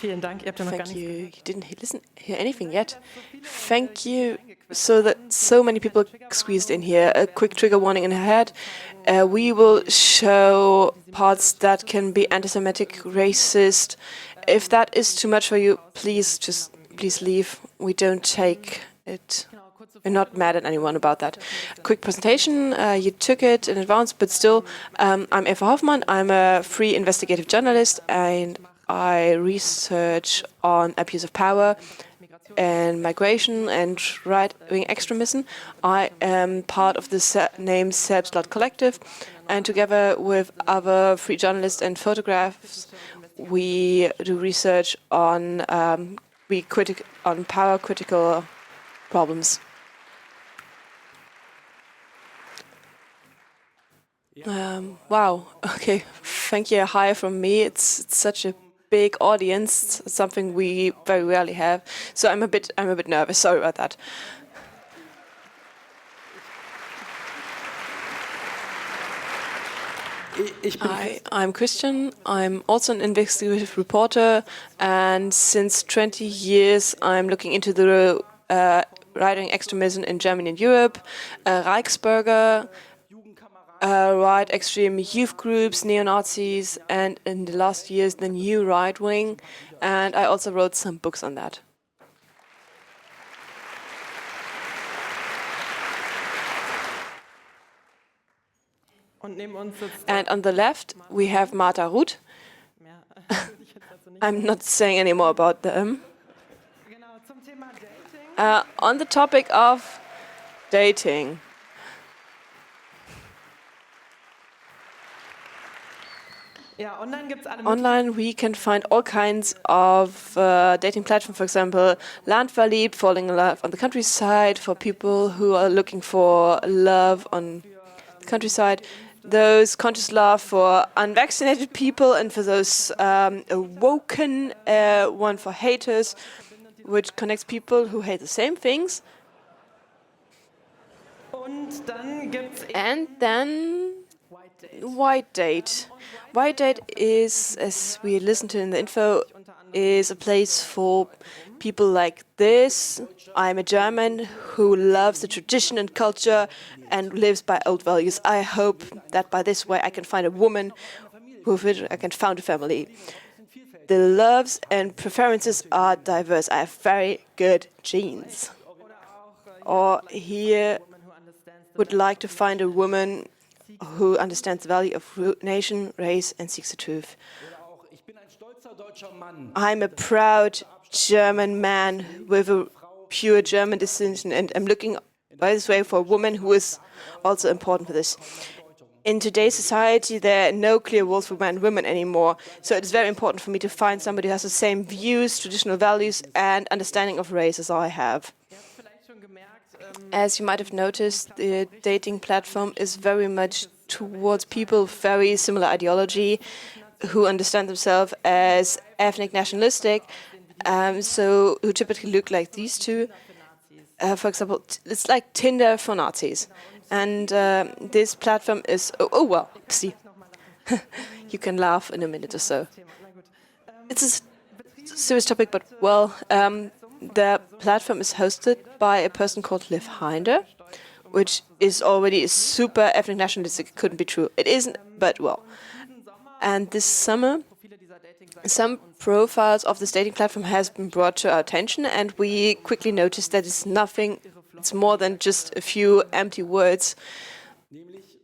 Thank you. You didn't hear anything yet. Thank you. So that so many people squeezed in here. A quick trigger warning in ahead. We will show parts that can be anti-Semitic, racist. If that is too much for you, please leave. We don't take it. We're not mad at anyone about that. Quick presentation. You took it in advance, but still, I'm Eva Hoffmann. I'm a free investigative journalist, and I research on abuse of power and migration and right-wing extremism. I am part of the named Selbstlaut Collective, and together with other free journalists and photographers, we do research on power critical problems. Wow. Okay. Thank you. Hi from me. It's such a big audience. It's something we very rarely have. So I'm a bit nervous. Sorry about that. I'm Christian. I'm also an investigative reporter, and since 20 years I'm looking into the right-wing extremism in Germany and Europe, Reichsbürger, right extreme youth groups, neo-Nazis, and in the last years the new right-wing, and I also wrote some books on that. And on the left we have Martha Ruth. I'm not saying any more about them. On the topic of dating. Online we can find all kinds of dating platforms, for example, Landverliebt, falling in love on the countryside, for people who are looking for love on the countryside. Those conscious love for unvaccinated people, and for those awoken one for haters, which connects people who hate the same things. And then WhiteDate. WhiteDate is, as we listened to in the info, is a place for people like this. I'm a German who loves the tradition and culture and lives by old values. I hope that by this way I can find a woman with which I can found a family. The loves and preferences are diverse. I have very good genes. Or here would like to find a woman who understands the value of nation, race, and seeks the truth. I'm a proud German man with a pure German descent, and I'm looking by this way for a woman who is also important for this. In today's society, there are no clear rules for men and women anymore, so it is very important for me to find somebody who has the same views, traditional values, and understanding of race as I have. As you might have noticed, the dating platform is very much towards people with very similar ideology, who understand themselves as ethnic nationalistic, so who typically look like these two. For example, it's like Tinder for Nazis. And this platform is, well, see, you can laugh in a minute or so. It's a serious topic, but well, the platform is hosted by a person called Liv Hinder, which is already super ethnic nationalistic. It couldn't be true. It isn't, but well. And this summer, some profiles of this dating platform has been brought to our attention, and we quickly noticed that it's nothing, it's more than just a few empty words.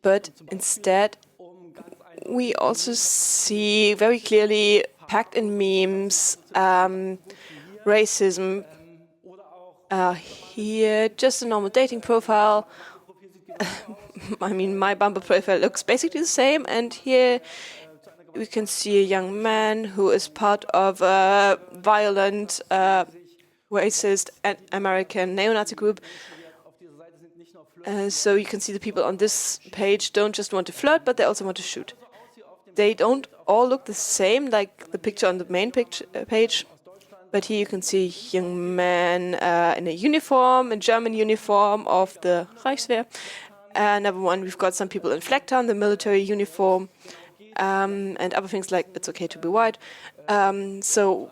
But instead, we also see very clearly packed in memes, racism. Here, just a normal dating profile. I mean, my Bumble profile looks basically the same, and here we can see a young man who is part of a violent, racist American neo-Nazi group. So you can see the people on this page don't just want to flirt, but they also want to shoot. They don't all look the same, like the picture on the main page. But here you can see a young man in a uniform, a German uniform of the Reichswehr. Another one, we've got some people in flag town, the military uniform, and other things like it's okay to be white. So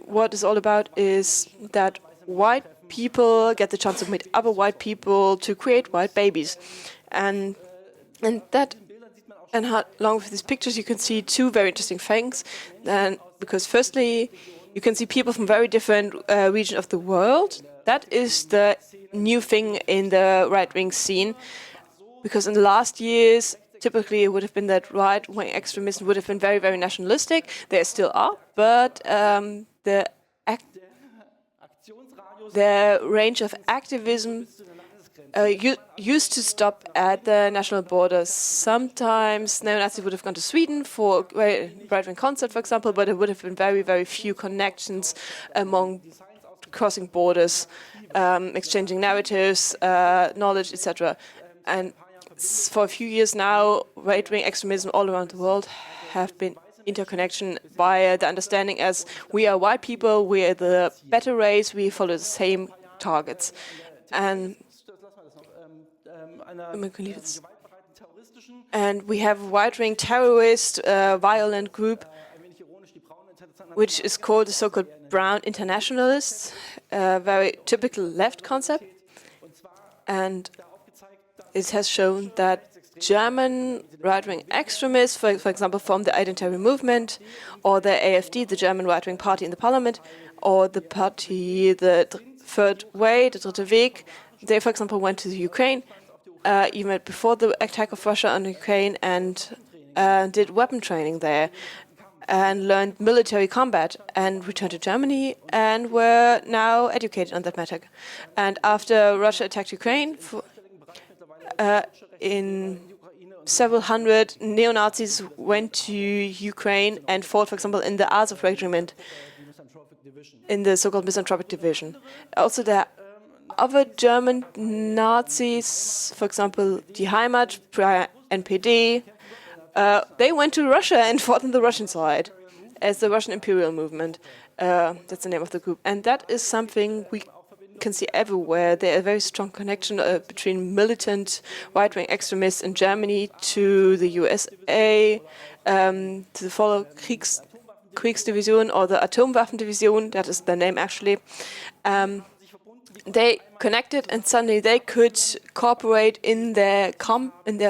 what it's all about is that white people get the chance to meet other white people to create white babies. And along with these pictures, you can see two very interesting things. Because firstly, you can see people from very different regions of the world. That is the new thing in the right-wing scene. Because in the last years, typically it would have been that right-wing extremism would have been very, very nationalistic. They still are, but the range of activism used to stop at the national borders. Sometimes neo-Nazis would have gone to Sweden for a right-wing concert, for example, but there would have been very, very few connections among crossing borders, exchanging narratives, knowledge, etc. And for a few years now, right-wing extremism all around the world have been interconnection via the understanding as we are white people, we are the better race, we follow the same targets. And we have a right-wing terrorist, violent group, which is called the so-called brown internationalists, a very typical left concept. And it has shown that German right-wing extremists, for example, from the Identity Movement, or the AfD, the German right-wing party in the parliament, or the party, the Third Way, the Dritte Weg, they, for example, went to the Ukraine, even before the attack of Russia on Ukraine, and did weapon training there, and learned military combat, and returned to Germany, and were now educated on that matter. And after Russia attacked Ukraine, in several hundred neo-Nazis went to Ukraine and fought, for example, in the Azov Regiment, in the so-called Misanthropic Division. Also, there are other German Nazis, for example, Die Heimat, NPD, they went to Russia and fought on the Russian side as the Russian Imperial Movement. That's the name of the group. And that is something we can see everywhere. There is a very strong connection between militant right-wing extremists in Germany to the USA, to the follow Kriegsdivision or the Atomwaffendivision, that is the name actually. They connected and suddenly they could cooperate in their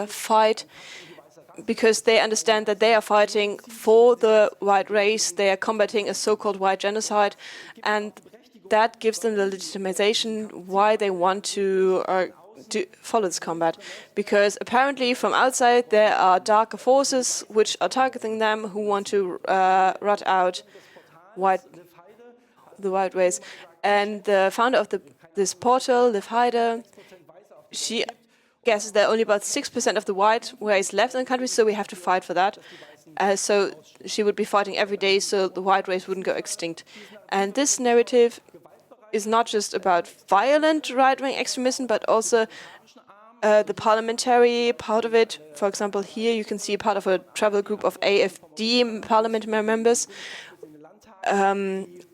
fight because they understand that they are fighting for the white race, they are combating a so-called white genocide, and that gives them the legitimization why they want to follow this combat. Because apparently from outside there are darker forces which are targeting them, who want to root out the white race. And the founder of this portal, Liv Heide, she guesses there are only about 6% of the white race left in the country, so we have to fight for that. So she would be fighting every day so the white race wouldn't go extinct. And this narrative is not just about violent right-wing extremism, but also the parliamentary part of it. For example, here you can see part of a travel group of AfD parliament members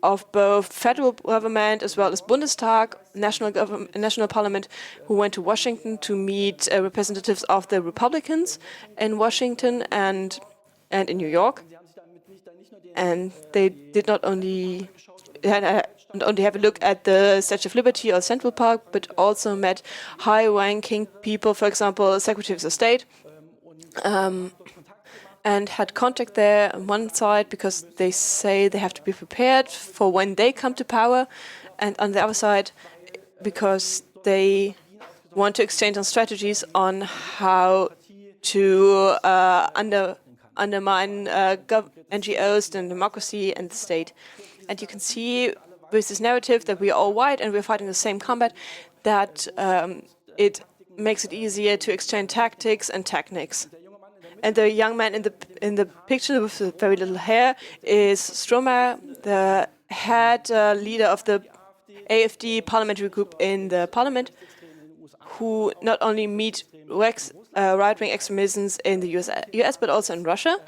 of both federal government as well as Bundestag, national parliament, who went to Washington to meet representatives of the Republicans in Washington and in New York. And they did not only have a look at the Statue of Liberty or Central Park, but also met high-ranking people, for example, secretaries of state, and had contact there on one side because they say they have to be prepared for when they come to power, and on the other side because they want to exchange on strategies on how to undermine NGOs and democracy and the state. And you can see with this narrative that we are all white and we're fighting the same combat, that it makes it easier to exchange tactics and techniques. And the young man in the picture with the very little hair is Stromer, the head leader of the AfD parliamentary group in the parliament, who not only meet right-wing extremisms in the US but also in Russia.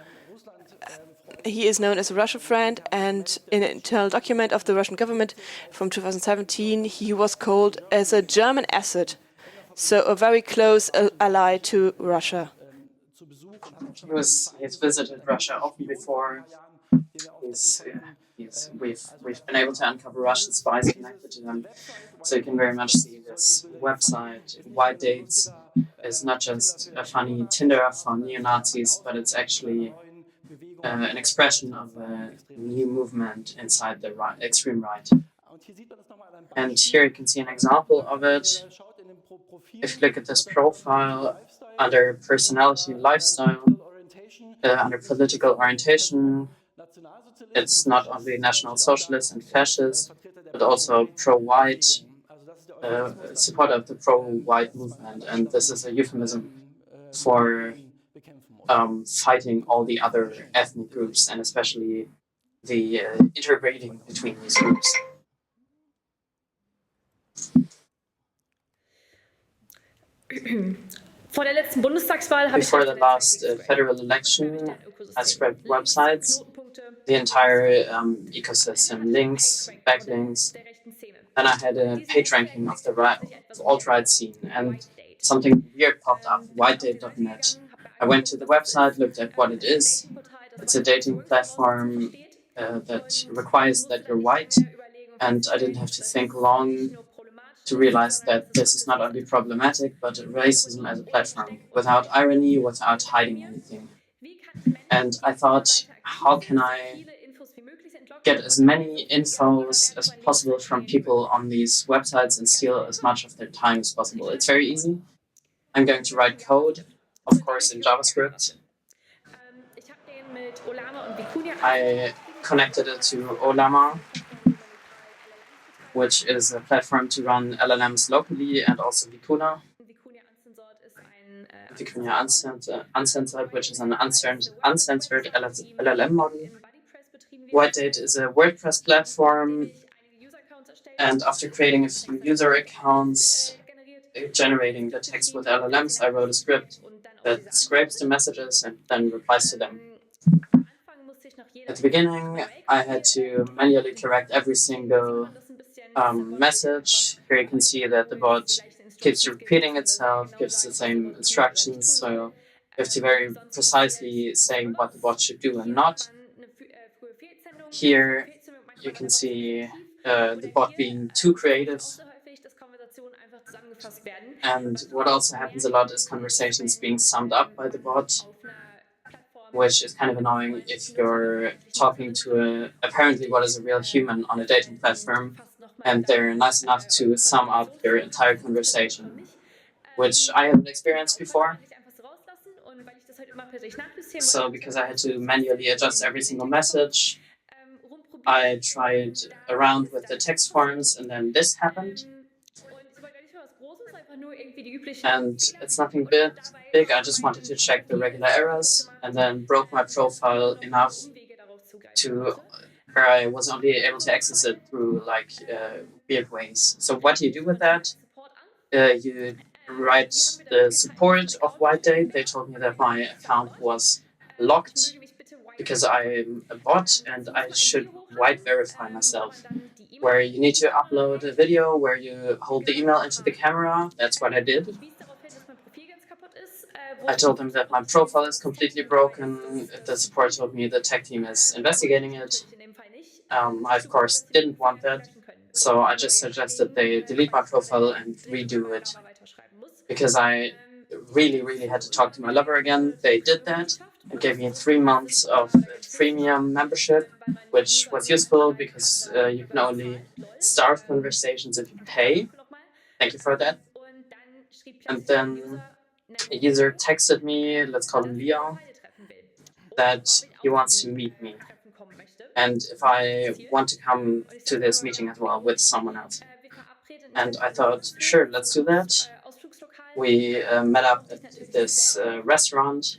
He is known as a Russia friend, and in an internal document of the Russian government from 2017, he was called as a German asset, so a very close ally to Russia. He has visited Russia often before. we've been able to uncover Russian spies connected to them. So you can very much see this website, WhiteDate, is not just a funny Tinder for neo-Nazis, but it's actually an expression of a new movement inside the extreme right. And here you can see an example of it. If you look at this profile under personality and lifestyle, under political orientation, it's not only National Socialist and Fascist, but also pro-white, supporter of the pro-white movement. And this is a euphemism for fighting all the other ethnic groups, and especially the interbreeding between these groups. Before the last federal election, I scraped websites, the entire ecosystem, links, backlinks. Then I had a page ranking of the alt-right scene, and something weird popped up, WhiteDate.net. I went to the website, looked at what it is. It's a dating platform that requires that you're white, and I didn't have to think long to realize that this is not only problematic, but racism as a platform, without irony, without hiding anything. And I thought, how can I get as many infos as possible from people on these websites and steal as much of their time as possible? It's very easy. I'm going to write code, of course, in JavaScript. I connected it to Olama, which is a platform to run LLMs locally, and also Vicuna. Vicuna Uncensored, which is an uncensored LLM model. WhiteDate is a WordPress platform, and after creating a few user accounts, generating the text with LLMs, I wrote a script that scrapes the messages and then replies to them. At the beginning, I had to manually correct every single message. Here you can see that the bot keeps repeating itself, gives the same instructions, so you have to very precisely say what the bot should do and not. Here you can see the bot being too creative. And what also happens a lot is conversations being summed up by the bot, which is kind of annoying if you're talking to apparently what is a real human on a dating platform, and they're nice enough to sum up your entire conversation, which I haven't experienced before. So because I had to manually adjust every single message, I tried around with the text forms, and then this happened. And it's nothing big, I just wanted to check the regular errors, and then broke my profile enough to where I was only able to access it through like weird ways. So what do you do with that? You write the support of WhiteDate. They told me that my account was locked because I'm a bot and I should white verify myself, where you need to upload a video where you hold the email into the camera. That's what I did. I told them that my profile is completely broken. The support told me the tech team is investigating it. I, of course, didn't want that, so I just suggested they delete my profile and redo it, because I really had to talk to my lover again. They did that and gave me 3 months of premium membership, which was useful because you can only start conversations if you pay. Thank you for that. And then a user texted me, let's call him Leon, that he wants to meet me, and if I want to come to this meeting as well with someone else. And I thought, sure, let's do that. We met up at this restaurant.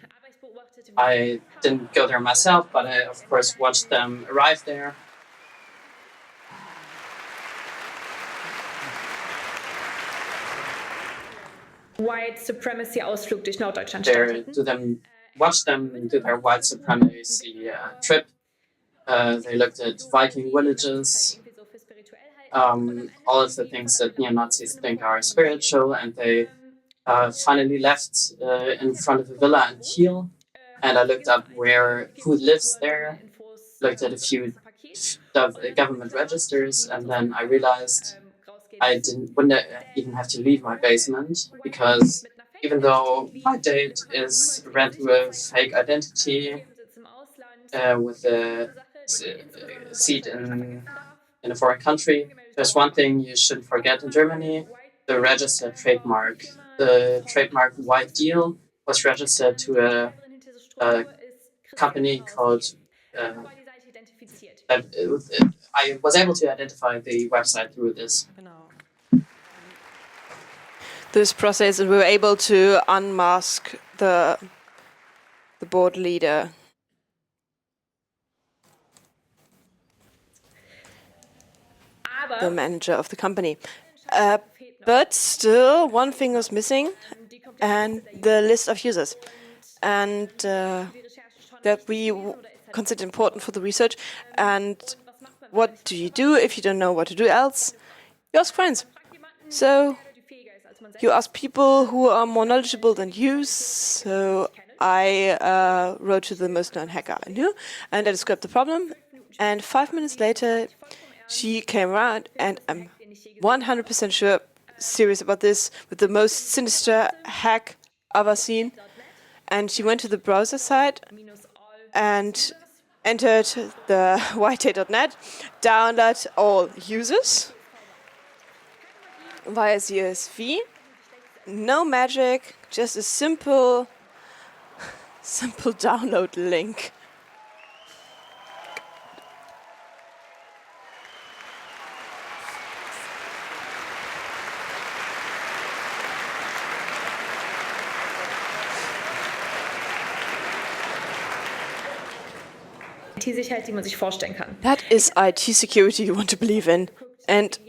I didn't go there myself, but I, of course, watched them arrive there. White Supremacy Ausflug durch Norddeutschland watch them do their white supremacy trip. They looked at Viking villages, all of the things that neo-Nazis think are spiritual, and they finally left in front of a villa in Kiel, and I looked up who lives there, looked at a few government registers, and then I realized I wouldn't even have to leave my basement, because even though WhiteDate is rent with fake identity, with a seat in a foreign country, there's one thing you shouldn't forget in Germany: the registered trademark. The trademark White Deal was registered to a company called. I was able to identify the website through this process, and we were able to unmask the board leader. The manager of the company. But still, one thing was missing, and the list of users. And that we considered important for the research. And what do you do if you don't know what to do else? You ask friends. So you ask people who are more knowledgeable than you. So I wrote to the most known hacker I knew, and I described the problem. And 5 minutes later, she came around, and I'm 100% sure, serious about this, with the most sinister hack I've ever seen. And she went to the browser site and entered the whitedate.net, download all users via CSV. No magic, just a simple download link. IT-Sicherheit, die man sich vorstellen kann. That is IT security you want to believe in. And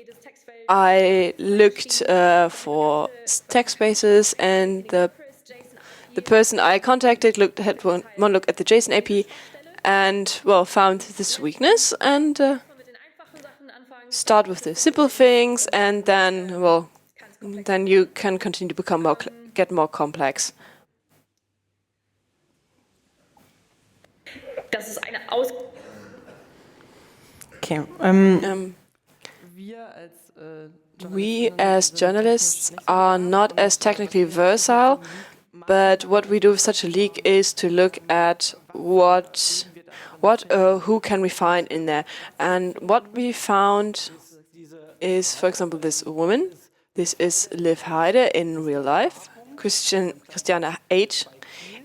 I looked for text spaces, and the person I contacted had one look at the JSON API, and well, found this weakness, and start with the simple things, and then then you can continue to become get more complex. Das ist eine Okay. We as journalists are not as technically versatile, but what we do with such a leak is to look at who can we find in there. And what we found is, for example, this woman. This is Liv Heide in real life, Christiane H.,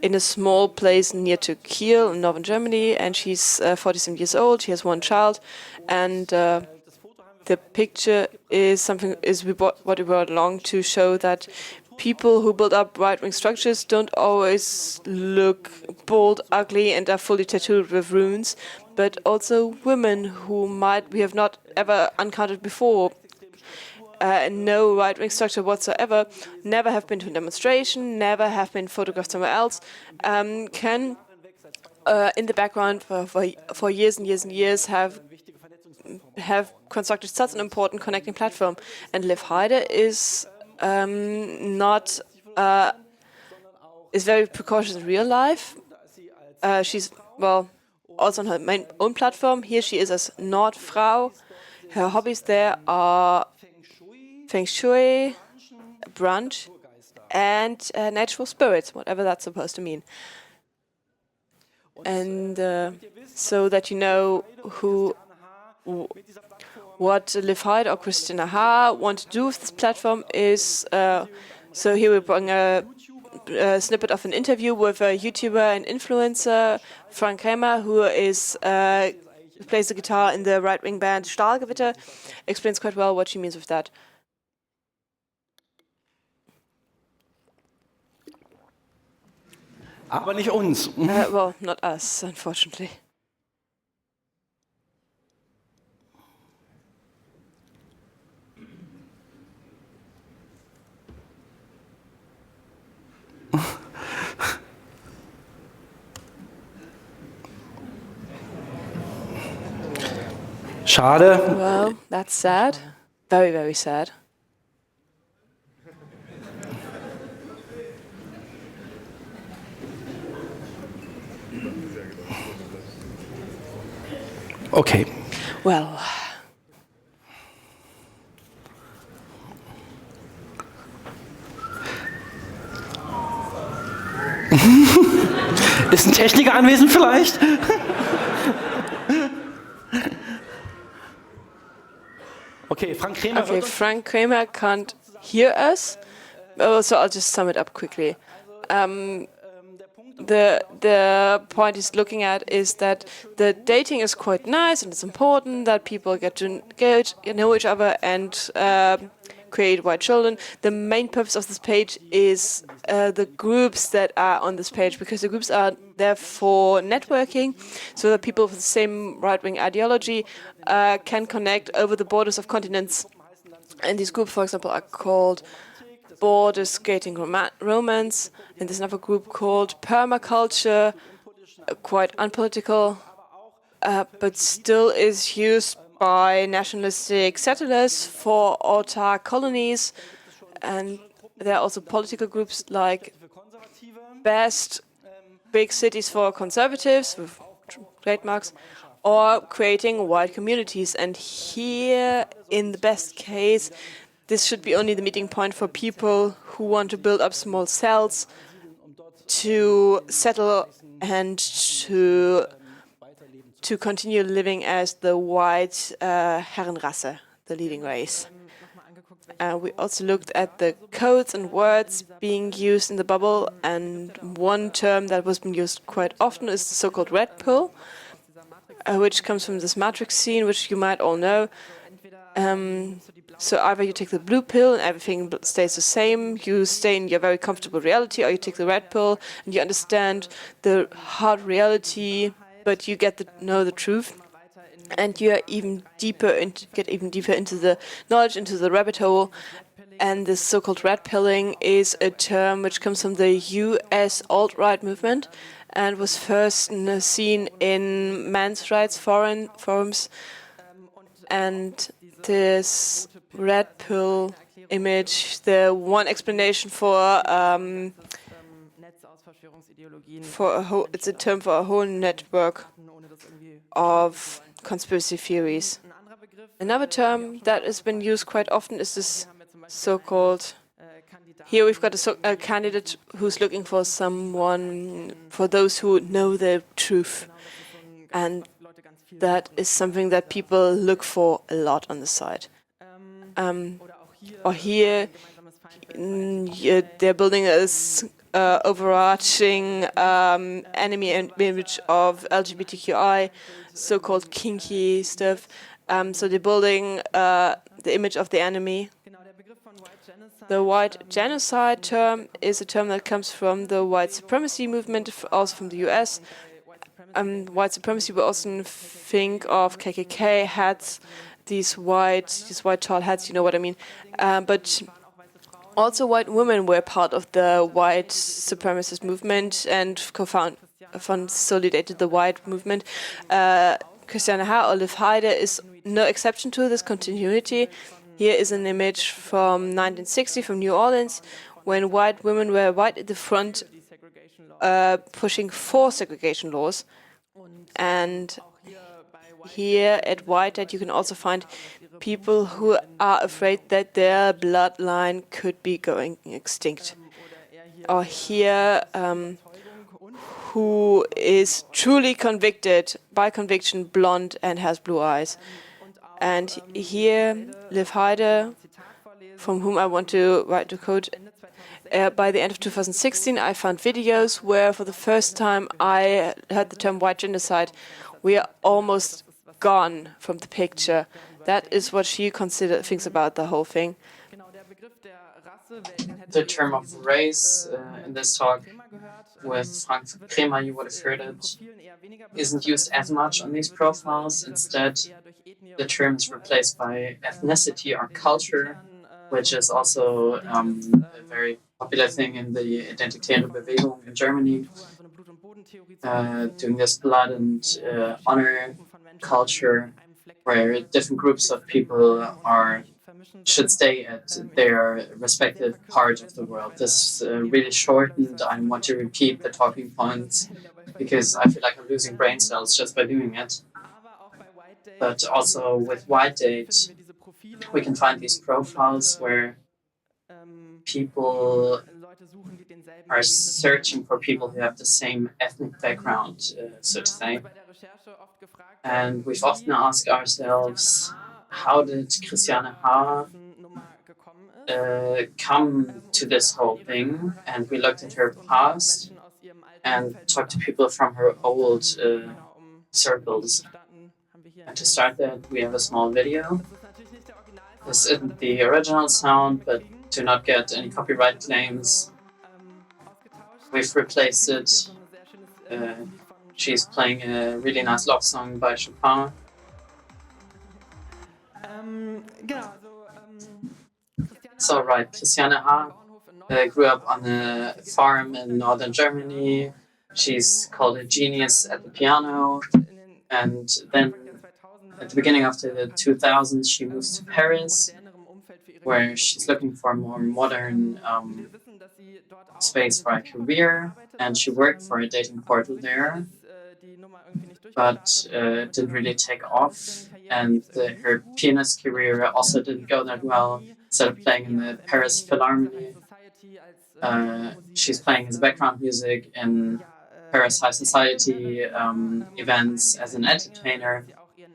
in a small place near to Kiel in northern Germany, and she's 47 years old. She has one child, and the picture is what we brought along to show that people who build up right-wing structures don't always look bold, ugly, and are fully tattooed with runes, but also women who we have not ever encountered before. No right-wing structure whatsoever, never have been to a demonstration, never have been photographed somewhere else, can in the background for years and years and years have constructed such an important connecting platform. And Liv Heide is is very precautious in real life. She's also on her own platform. Here she is as Nordfrau. Her hobbies there are Feng Shui, brunch, and natural spirits, whatever that's supposed to mean. And so that you know what Liv Heide or Christina H. want to do with this platform is, so here we bring a snippet of an interview with a YouTuber and influencer, Frank Kramer, who plays the guitar in the right-wing band Stahlgewitter, explains quite well what she means with that. Aber nicht uns. Well, not us, unfortunately. Schade. Well, that's sad. Very, very sad. Okay. Well, Ist ein Techniker anwesend vielleicht? Okay, Frank Kremer. okay, Frank Kramer can't hear us, so I'll just sum it up quickly. The point he's looking at is that the dating is quite nice and it's important that people get to know each other and create white children. The main purpose of this page is the groups that are on this page, because the groups are there for networking, so that people with the same right-wing ideology can connect over the borders of continents. And these groups, for example, are called Border Skating Romance, and there's another group called Permaculture, quite unpolitical, but still is used by nationalistic settlers for autark colonies. And there are also political groups like Best Big Cities for Conservatives, with trademarks, or creating white communities. And here, in the best case, this should be only the meeting point for people who want to build up small cells to settle and to continue living as the white Herrenrasse, the leading race. We also looked at the codes and words being used in the bubble, and one term that was being used quite often is the so-called red pill, which comes from this matrix scene, which you might all know. So either you take the blue pill and everything stays the same, you stay in your very comfortable reality, or you take the red pill and you understand the hard reality, but you get to know the truth. And you are get even deeper into the knowledge, into the rabbit hole. And this so-called red pilling is a term which comes from the US alt-right movement and was first seen in men's rights forums. And this red pill image, the one explanation it's a term for a whole network of conspiracy theories. Another term that has been used quite often is this so-called, here we've got a candidate who's looking for someone, for those who know the truth. And that is something that people look for a lot on the site. Or here, they're building this overarching enemy image of LGBTQI, so-called kinky stuff. So they're building the image of the enemy. The white genocide term is a term that comes from the white supremacy movement, also from the US. White supremacy, we often think of KKK hats, these white tall hats, you know what I mean. But also white women were part of the white supremacist movement and consolidated the white movement. Christiane Haar or Liv Heide is no exception to this continuity. Here is an image from 1960 from New Orleans, when white women were right at the front pushing for segregation laws. And here at WhiteDate you can also find people who are afraid that their bloodline could be going extinct. Or here, who is truly convicted, by conviction, blonde and has blue eyes. And here, Liv Heide, from whom I want to write the quote. By the end of 2016, I found videos where, for the first time, I heard the term white genocide. We are almost gone from the picture. That is what she thinks about the whole thing. The term of race in this talk with Frank Kremer, you would have heard it, isn't used as much on these profiles. Instead, the term is replaced by ethnicity or culture, which is also a very popular thing in the Identitäre Bewegung in Germany, doing this blood and honor culture, where different groups of people should stay at their respective part of the world. This is really shortened. I want to repeat the talking points because I feel like I'm losing brain cells just by doing it. But also with WhiteDate, we can find these profiles where people are searching for people who have the same ethnic background, so to say. And we've often asked ourselves, how did Christiane H. Come to this whole thing? And we looked at her past and talked to people from her old circles. And to start that, we have a small video. This isn't the original sound, but to not get any copyright claims, we've replaced it. She's playing a really nice love song by Chopin. So right, Christiane H. Grew up on a farm in northern Germany. She's called a genius at the piano. And then at the beginning of the 2000s, she moves to Paris, where she's looking for a more modern space for a career. And she worked for a dating portal there, but didn't really take off. And her pianist career also didn't go that well. Instead of playing in the Paris Philharmonie, she's playing as background music in Paris high society events as an entertainer.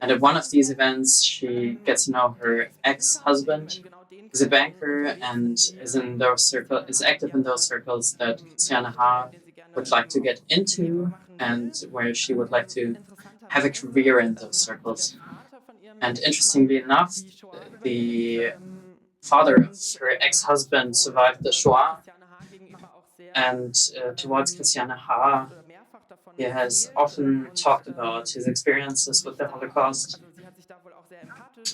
And at one of these events, she gets to know her ex-husband, who's a banker and is active in those circles that Christiane H. would like to get into, and where she would like to have a career in those circles. And interestingly enough, the father of her ex-husband survived the Shoah, and towards Christiane H., he has often talked about his experiences with the Holocaust,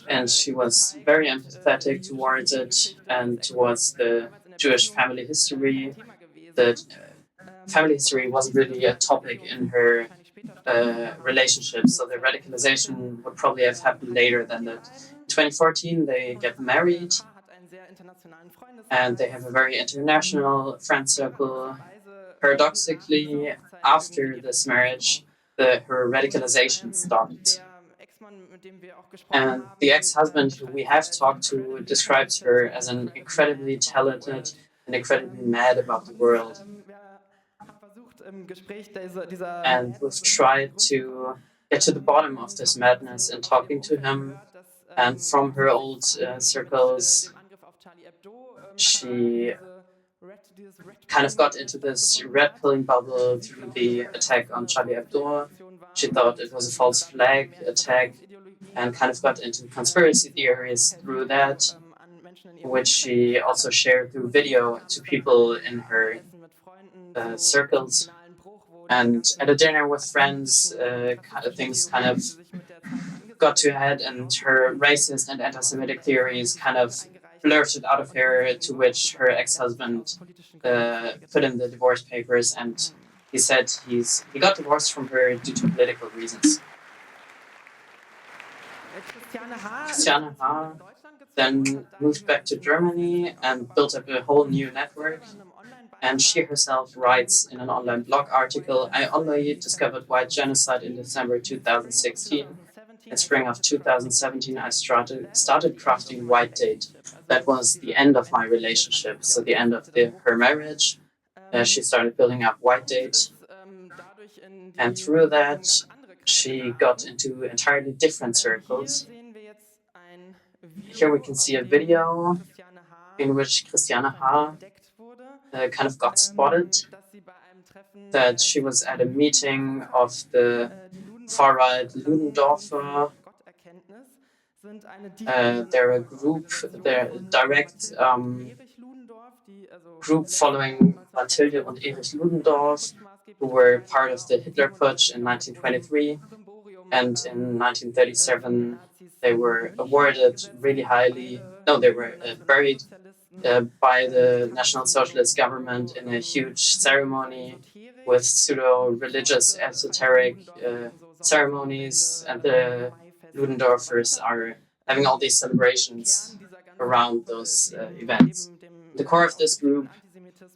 and she was very empathetic towards it and towards the Jewish family history. The family history wasn't really a topic in her relationship, so the radicalization would probably have happened later than that. In 2014, they get married, and they have a very international friend circle. Paradoxically, after this marriage, her radicalization started. And the ex-husband who we have talked to describes her as an incredibly talented and incredibly mad about the world. And we've tried to get to the bottom of this madness in talking to him. And from her old circles, she kind of got into this red pilling bubble through the attack on Charlie Hebdo. She thought it was a false flag attack and kind of got into conspiracy theories through that, which she also shared through video to people in her circles. And at a dinner with friends, things kind of got to her head, and her racist and anti-Semitic theories kind of blurted out of her, to which her ex-husband put in the divorce papers, and he said he got divorced from her due to political reasons. Christiane H. then moved back to Germany and built up a whole new network. And she herself writes in an online blog article, "I only discovered white genocide in December 2016. In spring of 2017, I started crafting WhiteDate. That was the end of my relationship, so the end of her marriage. She started building up WhiteDate. And through that, she got into entirely different circles. Here we can see a video in which Christiane H. Kind of got spotted, that she was at a meeting of the far-right Ludendorfer. They're a group, they're a direct group following Mathilde and Erich Ludendorff, who were part of the Hitler Putsch in 1923. And in 1937, they were awarded really highly, they were buried by the National Socialist government in a huge ceremony with pseudo-religious esoteric ceremonies, and the Ludendorffers are having all these celebrations around those events. The core of this group,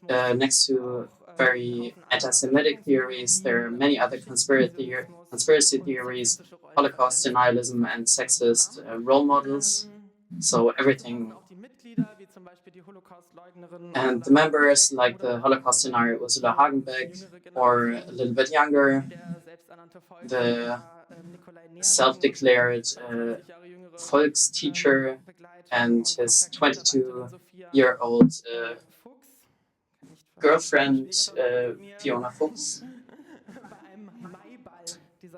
next to very anti-Semitic theories, there are many other conspiracy theories, Holocaust denialism, and sexist role models. So everything. And the members, like the Holocaust denier Ursula Hagenbeck, or a little bit younger, the self-declared Volksteacher and his 22-year-old girlfriend, Fiona Fuchs,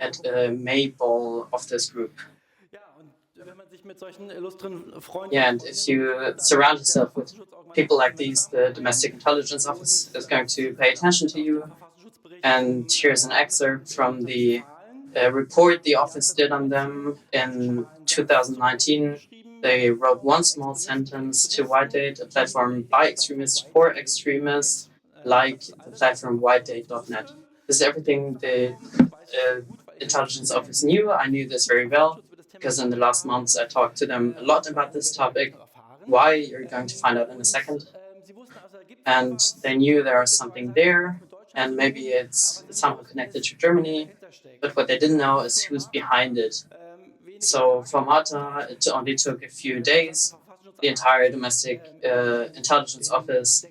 at a May ball of this group. Yeah, and if you surround yourself with people like these, the Domestic Intelligence Office is going to pay attention to you. And here's an excerpt from the report the office did on them in 2019. They wrote one small sentence to WhiteDate, a platform by extremists for extremists, like the platform WhiteDate.net. This is everything the intelligence office knew. I knew this very well because in the last months I talked to them a lot about this topic. Why, you're going to find out in a second. And they knew there was something there, and maybe it's somehow connected to Germany, but what they didn't know is who's behind it. So for Marta, it only took a few days. The entire domestic intelligence office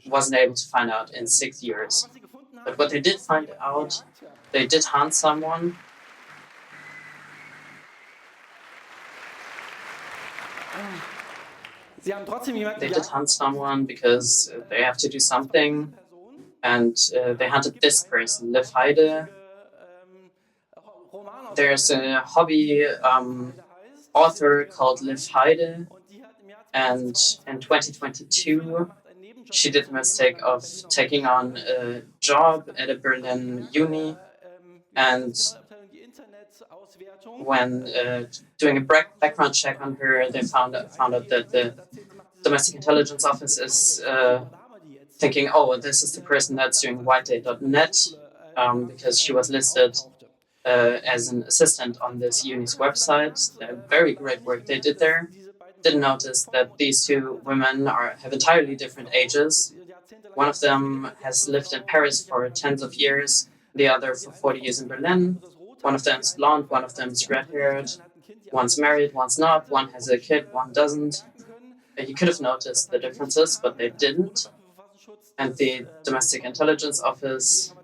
wasn't able to find out in 6 years. But what they did find out, they did hunt someone. They did hunt someone because they have to do something, and they hunted this person, Liv Heide. There's a hobby author called Liv Heide, and in 2022 she did the mistake of taking on a job at a Berlin uni, and when doing a background check on her, they found out that the Domestic Intelligence Office is thinking, oh, this is the person that's doing WhiteDate.net, because she was listed as an assistant on this uni's website. Very great work they did there. Didn't notice that these two women have entirely different ages. One of them has lived in Paris for tens of years, the other for 40 years in Berlin. One of them is blonde, one of them is red-haired. One's married, one's not. One has a kid, one doesn't. You could have noticed the differences, but they didn't. And the Domestic Intelligence Office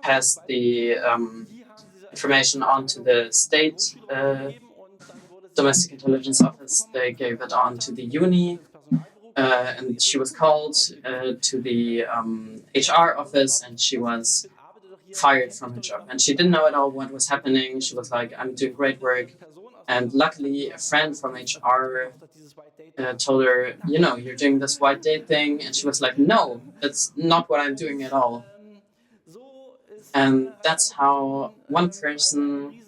passed the information on to the state Domestic Intelligence Office. They gave it on to the uni, and she was called to the HR office, and she was fired from her job. And she didn't know at all what was happening. She was like, I'm doing great work. And luckily, a friend from HR told her, you know, you're doing this WhiteDate thing. And she was like, no, that's not what I'm doing at all. And that's how one person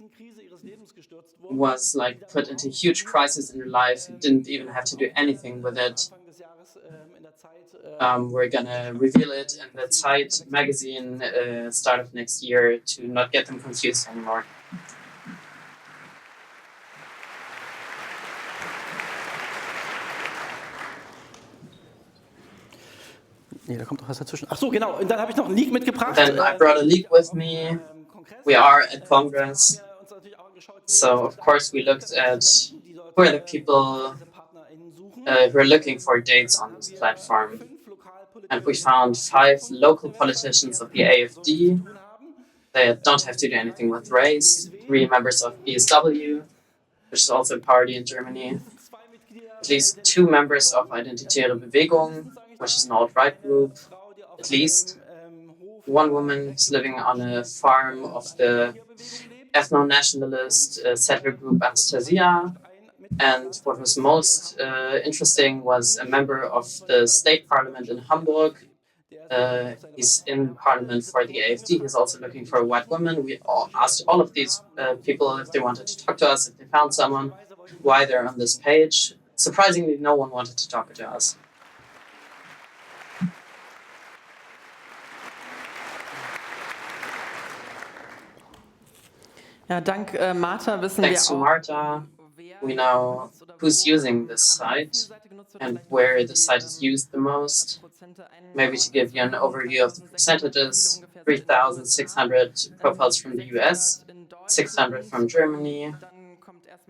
was like put into a huge crisis in her life, didn't even have to do anything with it. We're gonna reveal it in the Zeit magazine start of next year to not get them confused anymore. Nee, da kommt doch was dazwischen. Ach so, genau. Und dann habe ich noch einen Leak mitgebracht. Then I brought a leak with me. We are at Congress. So, of course, we looked at who are the people who are looking for dates on this platform. And we found 5 local politicians of the AfD. They don't have to do anything with race. 3 members of BSW, which is also a party in Germany. At least 2 members of Identitäre Bewegung, which is an alt-right group. At least 1 woman who's living on a farm of the ethno-nationalist settler group Anastasia. And what was most interesting was a member of the state parliament in Hamburg. He's in parliament for the AfD. He's also looking for a white woman. We asked all of these people if they wanted to talk to us, if they found someone, why they're on this page. Surprisingly, no one wanted to talk to us. Ja, dank Martha wissen Thanks to wir auch, Marta, we know who's using this site and where the site is used the most. Maybe to give you an overview of the percentages, 3,600 profiles from the US, 600 from Germany,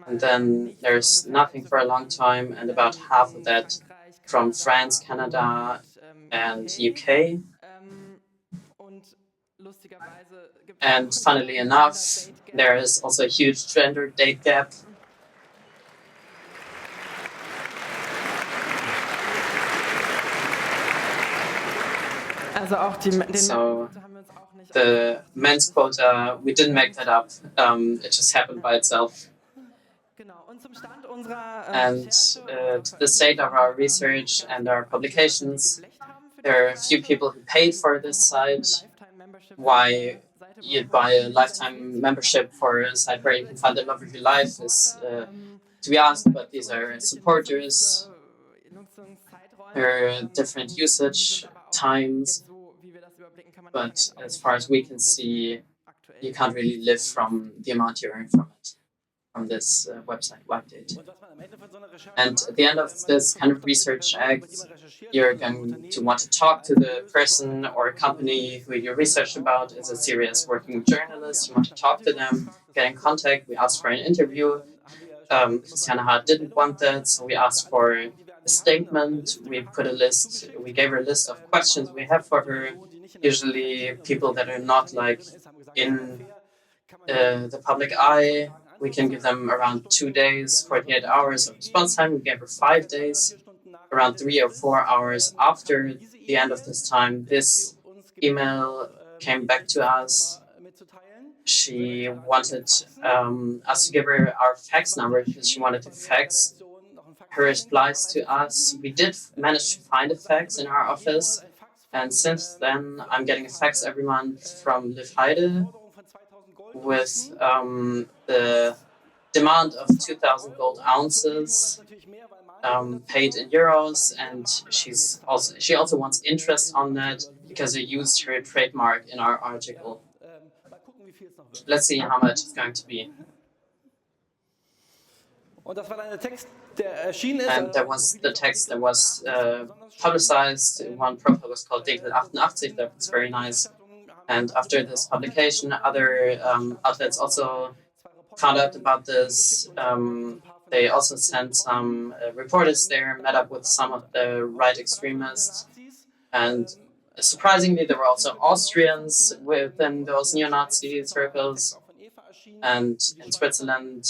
and then there's nothing for a long time, and about half of that from France, Canada, and UK. And funnily enough, there is also a huge gender date gap. So the men's quota, we didn't make that up. It just happened by itself. And to the state of our research and our publications, there are a few people who paid for this site. Why you'd buy a lifetime membership for a site where you can find the love of your life is to be asked, but these are supporters. There are different usage times, but as far as we can see, you can't really live from the amount you earn from it, from this website, WhiteDate. And at the end of this kind of research act, you're going to want to talk to the person or company who you researched about as a serious working journalist. You want to talk to them, get in contact. We asked for an interview. Christiane Hart didn't want that, so we asked for a statement. We gave her a list of questions we have for her. Usually people that are not like in the public eye. We can give them around 2 days, 48 hours of response time. We gave her 5 days, around 3 or 4 hours after the end of this time. This email came back to us. She wanted us to give her our fax number because she wanted to fax her replies to us. We did manage to find a fax in our office. And since then, I'm getting a fax every month from Liv Heide with the demand of 2,000 gold ounces paid in euros, and she also wants interest on that because I used her trademark in our article. Let's see how much it's going to be. And that was the text that was publicized. One profile was called Deckel 88, that was very nice. And after this publication, other outlets also found out about this. They also sent some reporters there, met up with some of the right extremists. And surprisingly, there were also Austrians within those neo-Nazi circles. And in Switzerland,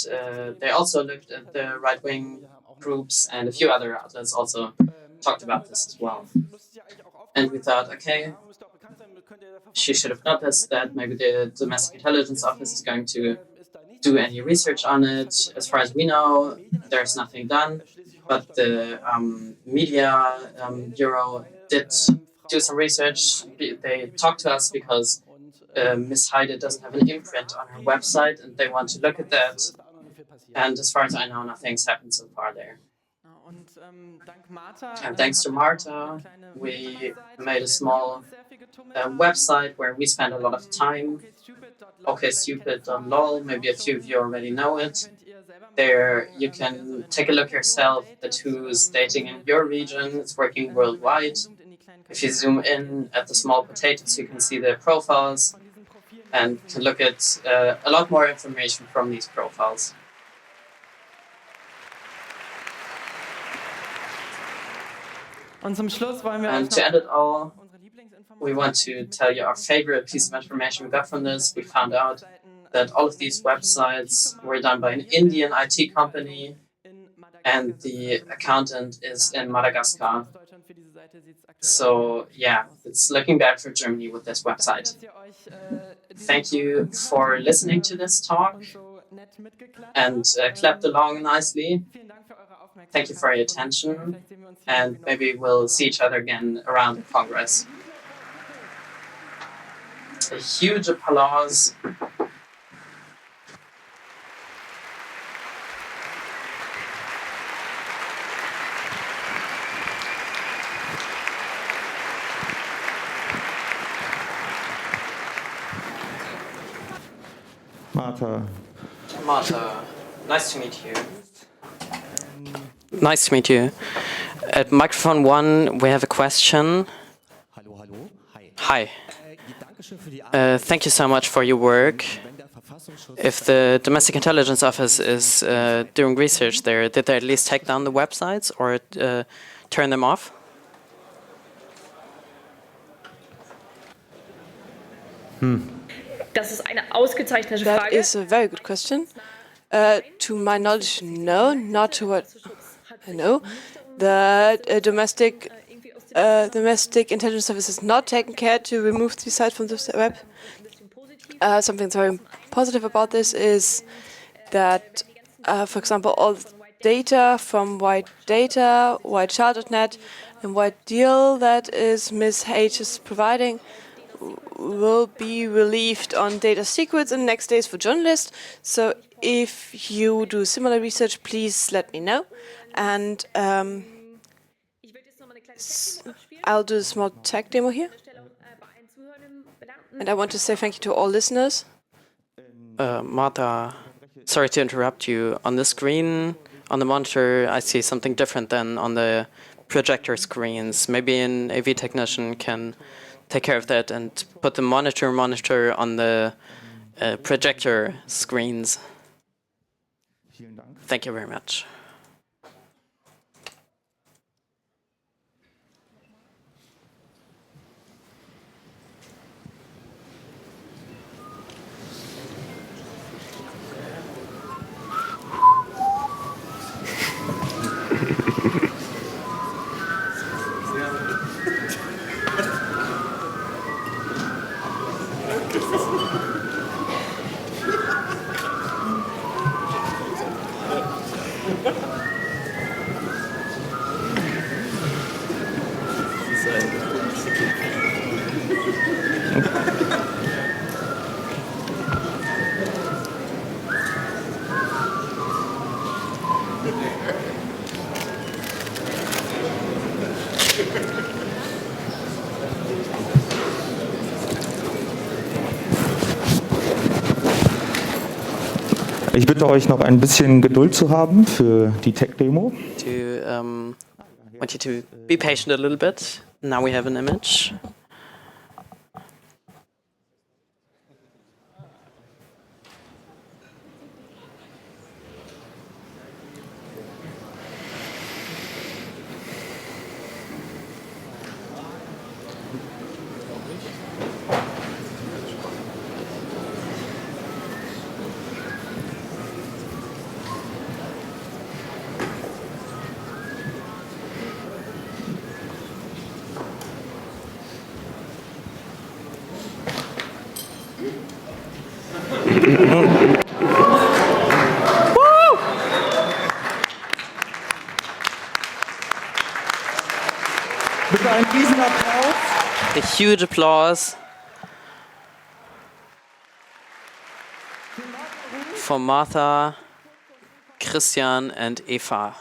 they also looked at the right-wing groups, and a few other outlets also talked about this as well. And we thought, okay, she should have noticed that maybe the Domestic Intelligence Office is going to do any research on it. As far as we know, there's nothing done, but the Media Bureau did do some research. They talked to us because Miss Heide doesn't have an imprint on her website, and they want to look at that. And as far as I know, nothing's happened so far there. And thanks to Marta, we made a small website where we spend a lot of time. OkStupid.lol, maybe a few of you already know it. There you can take a look yourself at who's dating in your region. It's working worldwide. If you zoom in at the small potatoes, you can see their profiles and can look at a lot more information from these profiles. And to end it all, we want to tell you our favorite piece of information we got from this. We found out that all of these websites were done by an Indian IT company, and the accountant is in Madagascar. So yeah, it's looking bad for Germany with this website. Thank you for listening to this talk and clapped along nicely. Thank you for your attention, and maybe we'll see each other again around the Congress. A huge applause. Marta. Marta. Nice to meet you. Nice to meet you. At microphone 1, we have a question. Hi. Thank you so much for your work. If the Domestic Intelligence Office is doing research there, did they at least take down the websites or turn them off? Das ist eine ausgezeichnete That Frage. is a very good question. To my knowledge, no, not to what I know. The domestic intelligence service has not taken care to remove these sites from the web. Something that's very positive about this is that, for example, all data from WhiteDate, WhiteChart.net, and WhiteDeal that is Ms. H is providing will be relieved on data secrets in the next days for journalists. So if you do similar research, please let me know. And I'll do a small tech demo here. And I want to say thank you to all listeners. Martha, sorry to interrupt you. On the screen, on the monitor, I see something different than on the projector screens. Maybe an AV technician can take care of that and put the monitor on the projector screens. Thank you very much. Ich bitte euch noch ein bisschen Geduld zu haben für die Tech-Demo. Want you to be patient a little bit. Now we have an image. Bitte einen Riesenapplaus. A huge applause for Martha, Christian, and Eva.